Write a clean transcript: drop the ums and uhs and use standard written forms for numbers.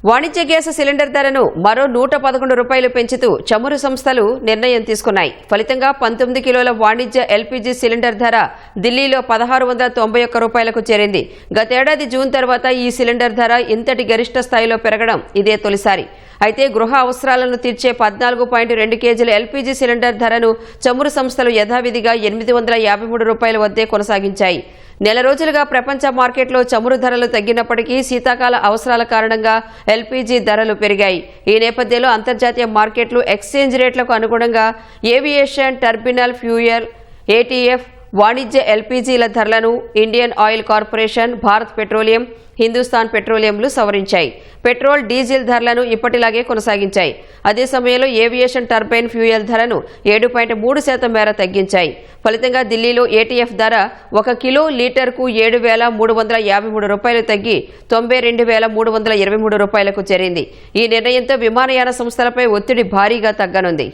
వాణిజ్య gas cylinder ధరను మరో 111 రూపాయలు పెంచుతూ చమురు సంస్థలు నిర్ణయం తీసుకున్నాయి. ఫలితంగా 19 కిలోల వాణిజ్య ఎల్పీజీ సిలిండర్ ధర ఢిల్లీలో 1691 రూపాయలకు చేరింది. గతేడాది జూన్ తర్వాత ఈ సిలిండర్ ధర ఇంతటి గరిష్ట స్థాయిలో పెరగడం ఇదే తొలిసారి. అయితే గృహ అవసరాలను తీర్చే 14.2 కేజీల ఎల్పీజీ సిలిండర్ ధరను చమురు సంస్థలు యథావిధిగా 853 రూపాయల వద్దే కొనసాగించాయి. నెల రోజులుగా ప్రపంచ మార్కెట్లో చమురు ధరలు తగ్గినప్పటికీ శీతాకాల అవసరాల కారణంగా ఎల్పీజీ ధరలు పెరిగాయి. ఈ నేపథ్యంలో అంతర్జాతీయ మార్కెట్లు ఎక్స్చేంజ్ రేట్లకు అనుగుణంగా ఏవియేషన్, టర్బినల్ ఫ్యూయల్, ఏటీఎఫ్, వాణిజ్య ఎల్పీజీల ధరలను Indian Oil Corporation, Bharat Petroleum, Hindustan పెట్రోలియంలు సవరించాయి. పెట్రోల్, డీజిల్ ధరలను ఇప్పటిలాగే కొనసాగించాయి. అదే సమయంలో ఏవియేషన్ టర్బైన్ ఫ్యూయల్ ధరను 7.3% మేర తగ్గించాయి. ఫలితంగా ఢిల్లీలో ఏటీఎఫ్ ధర 1 కిలో లీటర్కు 7,353 రూపాయలు తగ్గి 92,323 రూపాయలకు చేరింది. ఈ నిర్ణయంతో విమానయాన సంస్థలపై ఒత్తిడి భారీగా తగ్గనుంది.